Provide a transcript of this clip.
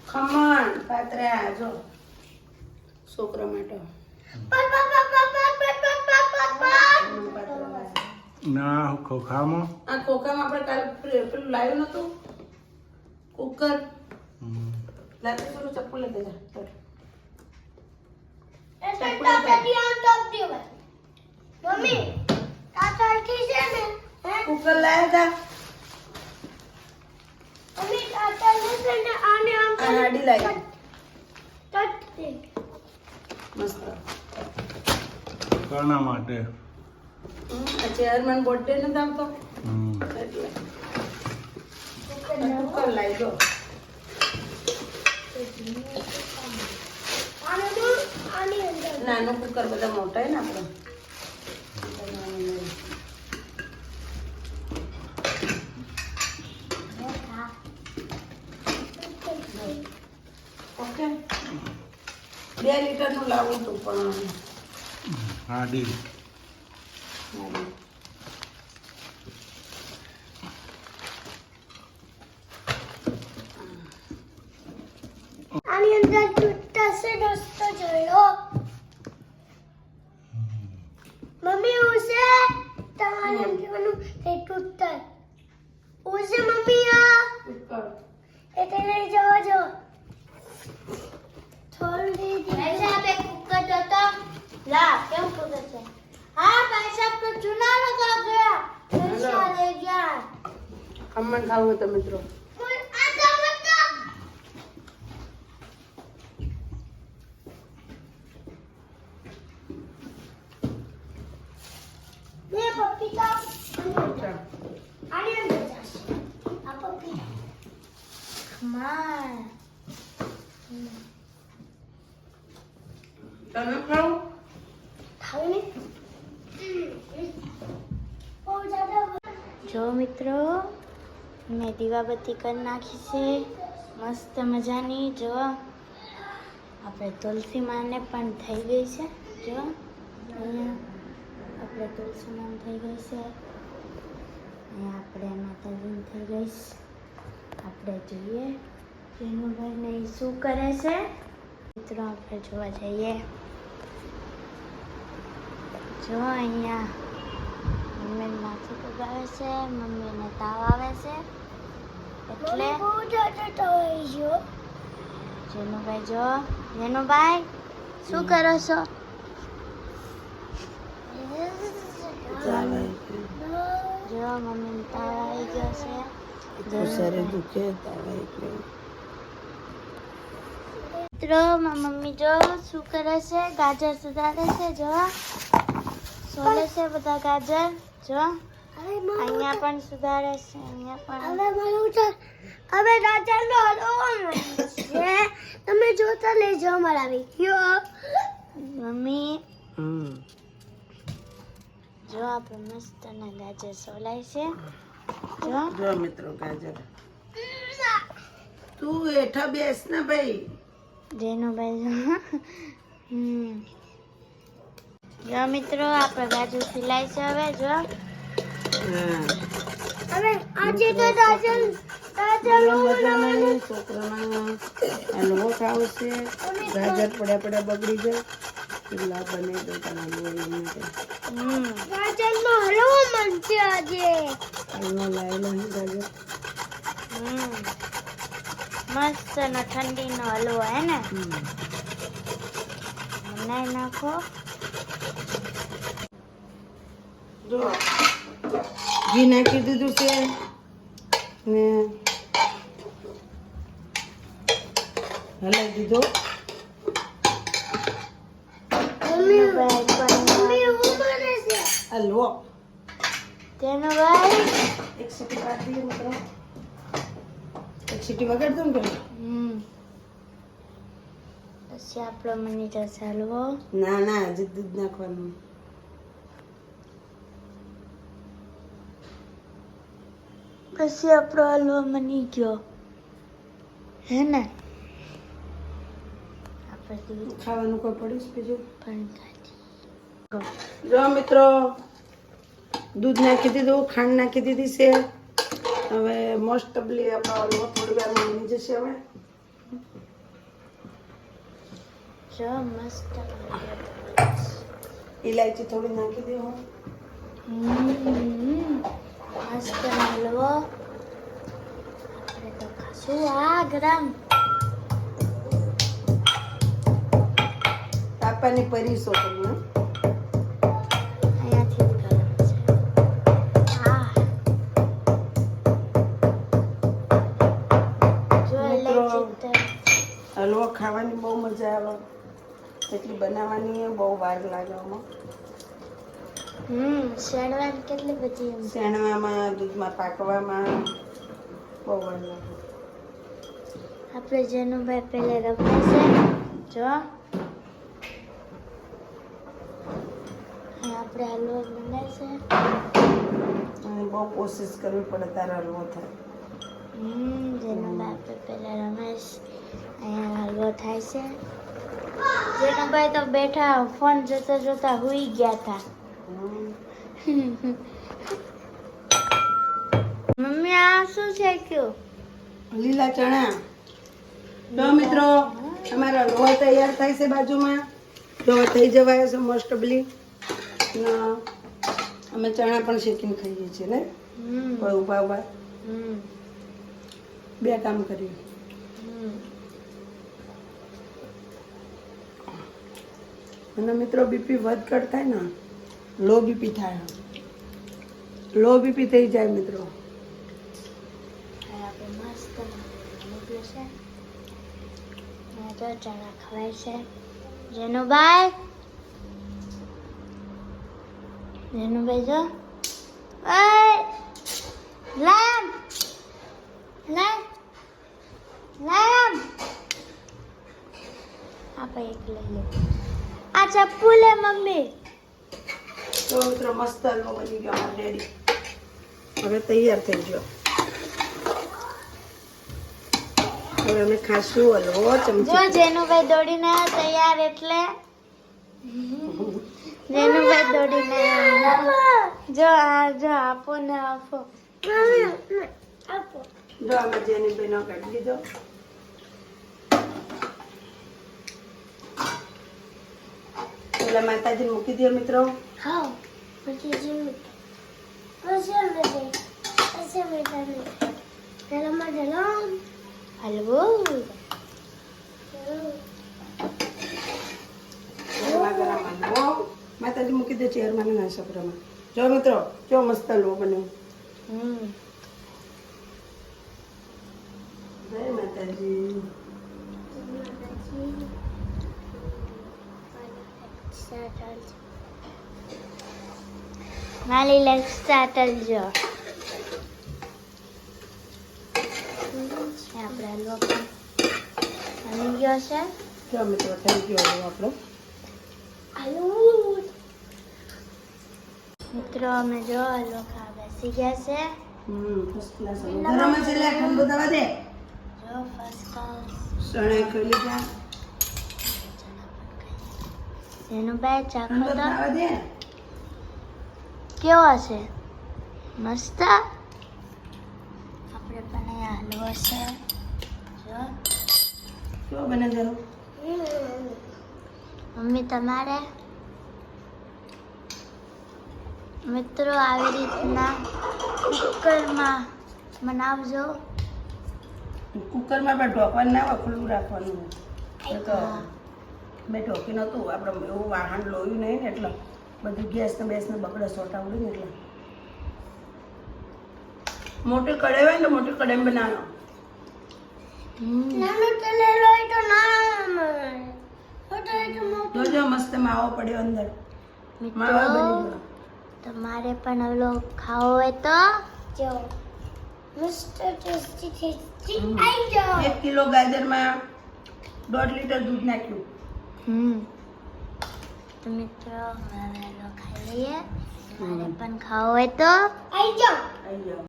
ખમણ પાત્રા જો છોકરા માટે ના ખોખામાં આ ખોખામાં આપણે કાલે પેલું લાવ્યું નતું કુકર લાગે થોડું ચપ્પુ લેતે જા મમ્મી તાતા કી છે ને કુકર લાવ્યા તા મમ્મી તાતા છે ને આને આમ આ હાડી લાવી તટ દે મસ્ત કોના માટે આ ચેરમેન બર્થડે ને આવતો હમ. એટલે કુકર લાવી દો આને દૂર આની અંદર નાનો કુકર બધા મોટા હે ને આપણે ઓકે 2 લીટર નું લાવું તું પણ હાડી આની અંદર તૂટતા છે દોસ્તો જોયો મમ્મી ઉસે તમારે એમ કહેવાનું કે તૂટતા ઉસે મમ્મી આ કુકર એટલે લઈ જાઓ જો થોડી પૈસા पे कुकर तो ला क्यों कुकर से हाँ पैसा तो चुना लगा गया पैसा ले गया ખમણ ખાવું હોય તો મિત્રો आता मत ये पपीता आने अंदर जा आ पपीता मां તમે ખાવ ખાવી જો મિત્રો મેં દીવાબત્તી કરી નાખી છે મસ્ત મજાની જો આપણે તુલસી માને પણ થઈ ગઈ છે જો અહીંયા આપણે તુલસી માન થઈ ગઈ છે અહીંયા આપણે માતાજીને થઈ ગઈ છે આપણે જોઈએ રેણુભાઈને ઈ શું કરે છે મિત્રો આપણે જોવા જઈએ જો અહીંયા મમ્મી માથું પગાવે છે મમ્મીને તાવ આવે છે એટલે જેનુભાઈ જો જેનુભાઈ શું કરો છો જો મમ્મીને તાવ આવી ગયો છે શરીર દુખે તાવ એટલે મિત્રો મમ્મી જો શું કરે છે ગાજર સુધારે છે જો સોલે છે બધા ગાજર જો અહીંયા પણ સુધારે છે અહીંયા પણ હવે ગાજરનો હલવો છે તમે જોતા લેજો અમારા વિડિયો મમ્મી જો આપણે મસ્ત ના ગાજર સોલાય છે જો જો મિત્રો ગાજર તું હેઠા બેસ ને ભાઈ જેનુભાઈ જો મિત્રો આપણે ગાજર સિલાય છે હવે જો હવે આજે તો ગાજર છોકરાના હલવો ખાવો છે ગાજર પડ્યા બગડી જાય પેલા બને તો ગાજરનો હલવો બનશે આજે હલવો લાવેલો ગાજર મસ્ત નો ઠંડીનો હલવો હે ને બનાવી નાખો જો ઘી નાખી દીધું છે ને હલાવી દીધો હલવો તેનો ભાઈ એક સીટી કાઢી દઈએ મિત્રો એક સીટી વગાડ દઉં ને પછી આપણો મની જશે હલવો ના ના હજી દૂધ નાખવાનું પછી આપણો હલવો મની ગયો હે ને આપણે દૂધ ખાવાનું કોઈ પડીશ બીજું પણ ખાધી જો મિત્રો દૂધ નાખી દીધું ખાંડ નાખી દીધી છે હવે મોસ્ટ ઓફલી આપણો હલવો થોડી વાર બની જશે હવે જો મસ્ત ઇલાયચી થોડી નાખી દે હું. મસ્ત હલવો આપણે તો ખાશું આ ગરમ પાપાની પરીસો તમને. અહીંયાથી જ ગરમ છે જો ઇલાયચી તો હલવો ખાવાની બહુ મજા આવે, એટલી બનાવવાની બહુ વાર લાગે આમાં. શેરવાની કેટલી બધી એમ શેણવામાં, દૂધમાં પાકવામાં બહુ વાર લાગે. આપણે જેનુભાઈ પહેલે રમે છે જો અહીં આપણે હલવો બને છે અને બહુ કોશિશ કરવી પડે તારે હલવો થાય. જેનુભાઈ આપણે પહેલા રમેશ અહીંયા હલવો થાય છે. જેનુભાઈ તો બેઠા ફોન જોતા જોતા હુઈ ગયા હતા. મમ્મી આ શું છે કયું લીલા ચણા. તો મિત્રો અમારા હલવો તૈયાર થાય છે બાજુમાં. તો થઈ જવાય છે મોસ્ટબલી. અમે ચણા પણ શેકીને ખાઈએ છીએ ને કોઈ ઉભા ઉભા. બે કામ કરીએ. અને મિત્રો બીપી વધઘટ થાય ને, લો બીપી થાય, લો બીપી થઈ જાય મિત્રો. આપણે મસ્ત મોકલ્યું છે અને તો ચણા ખવાય છે. જેનુભાઈ જો લામ આપણે એક લઈ લે. આ ચપ્પુ લે મમ્મી. તો મિત્રો મસ્ત હલવો બની ગયો અમારો રેડી. હવે તૈયાર થઈ ગયો. હવે અમે ખાશું હલવો જો ચમચી. જેનુભાઈ દોડીને આવ્યા તૈયાર એટલે જેનુભાઈ દોડીને આવ્યા. જો આપો ને આપો. જો આમાં જેની બેનો કાઢી લીધો. પેલા માતાજી મૂકી દો મિત્રો. ખાઓ પછી જીવ હલવો ગરમા ગરમ હલવો માતાજી મૂકી દે ચેરમાં ના સપરામાં. જો મિત્રો કેવો મસ્ત હલવો બન્યો. જય માતાજી. મારી લેક્સ્ટા તલજો આપણે હલવો પણ બની ગયો છે. જો મિત્રો થઈ ગયો હલવો આપણો. મિત્રો અમે જો હલવો ખાવા બેસી ગયા છે. ફર્સ્ટ ક્લાસ હલવો. ગરમ છે લે ઠંડુ થવા દે. જો ફર્સ્ટ ક્લાસ ચણા ખાઈ લીધા. એનું બે ચાખો ઠંડુ તો થવા દે. કેવો છે મસ્ત. આપણે પણ અહીંયા હલવો છે જો કેવો બને જરો. મમ્મી તમારે મિત્રો આવી રીતના કુકરમાં બનાવજો. કુકરમાં પણ ઢોકવાનું ના હોય, ખુલ્લું રાખવાનું હોય. એ તો મેં ઢોકી નહોતું, આપણે એવું વાહન લોયું નહીં ને એટલે બધું ગેસને બેસને બગડે સોટાવડું ને એટલે. મોટી કઢાઈ હોય ને મોટી કઢાઈ બનાવવાનો. જોજો મસ્ત માવો પડ્યો અંદર. માવો બની મિત્રો ગયો. તમારે પણ હલવો ખાવો હોય તો જો મસ્ત ટેસ્ટી ટેસ્ટી આવી જાઓ. 1 કિલો ગાજરમાં 1.5 લીટર દૂધ નાખ્યું. તો મિત્રો હવે હલવો ખાઈ લઈએ. તમારે પણ ખાવો હોય તો આવી જાઓ. આવી જાઓ.